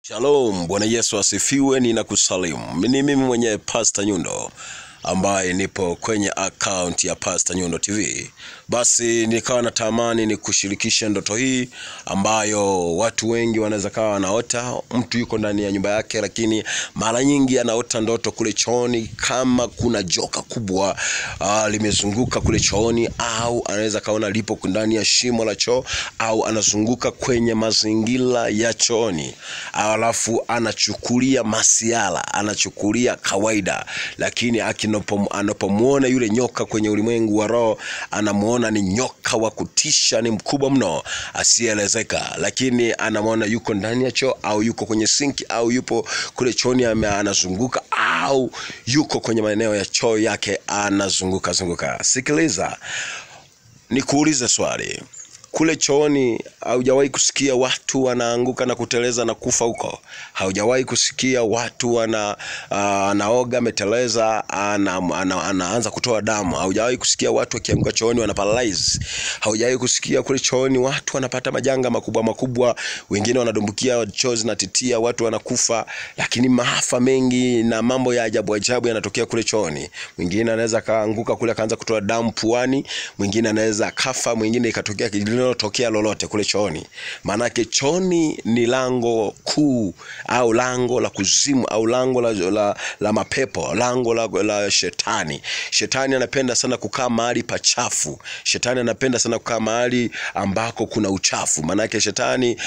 Shalom, Bwana Yesu asifiwe. Ninakusalimu. Ni mimi mwenye Pastor Nyundo ambaye nipo kwenye account ya Pastor Nyundo TV. Basi nikawa natamani nikushirikishe ndoto hii ambayo watu wengi wanaweza kawa wanaota. Mtu yuko ndani ya nyumba yake, lakini mara nyingi anaota ndoto kule chooni kama kuna joka kubwa limezunguka kule chooni, au anaweza kaona lipo ndani ya shimo la choo, au anazunguka kwenye mazingira ya chooni. Alafu anachukulia masiala, anachukulia kawaida, lakini anapomuona yule nyoka kwenye ulimwengu wa roho, anamuona ni nyoka wa kutisha, ni mkubwa mno asielezeka. Lakini anamuona yuko ndani ya choo, au yuko kwenye sinki, au yupo kule chooni anazunguka, au yuko kwenye maeneo ya choo yake anazunguka. Sikiliza, nikuulize swali. Kule chooni haujawahi kusikia watu wanaanguka na kuteleza na kufa huko? Haujawahi kusikia watu wanaoga meteleza anaanza kutoa damu? Haujawahi kusikia watu wakianguka chooni wana paralyze? Haujawahi kusikia kule chooni watu wanapata majanga makubwa, wengine wanadumbukia chozi na titia, watu wanakufa? Lakini maafa mengi na mambo ya ajabu yanatokea kule chooni. Mwingine anaweza kaanguka kule akaanza kutoa damu puani, mwingine anaweza kafa, mwingine ikatokea tokea lolote kule chooni. Manake chooni ni lango kuu, au lango la kuzimu, au lango la mapepo, lango la shetani. Shetani anapenda sana kukaa mahali pachafu. Shetani anapenda sana kukaa mahali ambako kuna uchafu. Manake shetani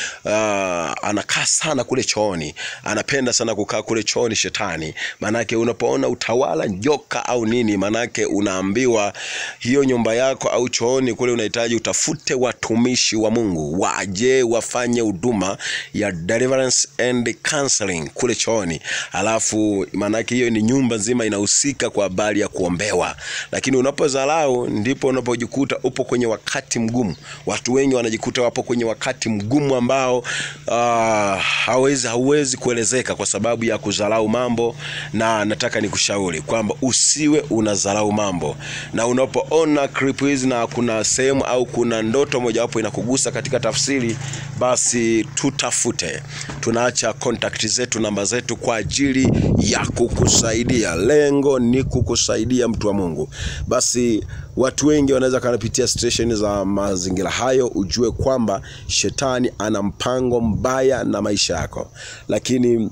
anakaa sana kule chooni. Anapenda sana kukaa kule chooni shetani. Manake unapoona utawala nyoka au nini, manake unaambiwa hiyo nyumba yako au chooni kule unahitaji utafute watumishi wa Mungu waje wafanye huduma ya deliverance and counseling kule chooni. Alafu manake hiyo ni nyumba nzima inahusika kwa habari ya kuombewa. Lakini unapozalao ndipo unapojikuta upo kwenye wakati mgumu. Watu wengi wanajikuta wapo kwenye wakati mgumu ambao hauwezi kuelezeka kwa sababu ya kuzalau mambo. Na nataka nikushauri kwamba usiwe unazalau mambo. Na unapoona clip hizi na kuna sehemu au kuna ndoto moja wapo inakugusa katika tafsiri, basi tutafute. Tunaacha contact zetu, namba zetu kwa ajili ya kukusaidia. Lengo ni kukusaidia, mtu wa Mungu. Basi watu wengi wanaweza kanapitia station za mazingira hayo, ujue kwamba shetani ana mpango mbaya na maisha yako. Lakini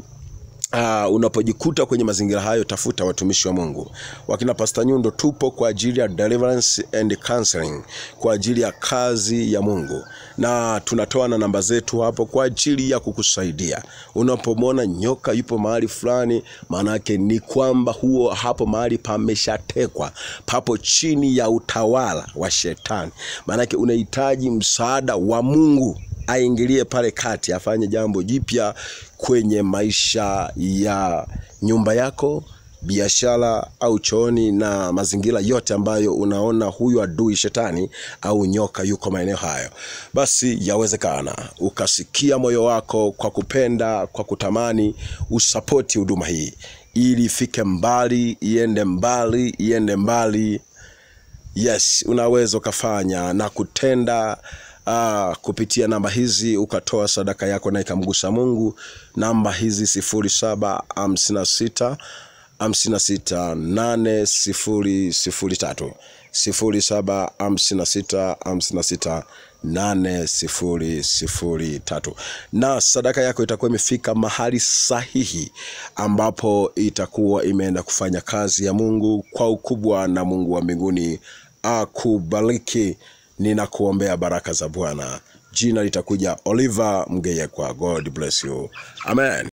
unapojikuta kwenye mazingira hayo, tafuta watumishi wa Mungu. Wakina Pastor Nyundo tupo kwa ajili ya deliverance and counseling, kwa ajili ya kazi ya Mungu. Na tunatoa na namba zetu hapo kwa ajili ya kukusaidia. Unapomwona nyoka yupo mahali fulani, manake ni kwamba hapo mahali pameshatekwa, papo chini ya utawala wa shetani. Manake unahitaji msaada wa Mungu aingilie pale kati, afanye jambo jipya kwenye maisha ya nyumba yako, biashara au chooni, na mazingira yote ambayo unaona huyu adui shetani au nyoka yuko maeneo hayo. Basi yawezekana ukasikia moyo wako kwa kupenda, kwa kutamani usapoti huduma hii ili ifike mbali, iende mbali. Yes, unaweza ukafanya na kutenda kupitia namba hizi, ukatoa sadaka yako na ikamgusa Mungu. Namba hizi 0756 56 8003 0756 na sadaka yako itakuwa imefika mahali sahihi, ambapo itakuwa imeenda kufanya kazi ya Mungu kwa ukubwa, na Mungu wa mbinguni akubariki. Ninakuombea baraka za Bwana. Jina litakuja Oliver Mgeyekwa. God bless you. Amen.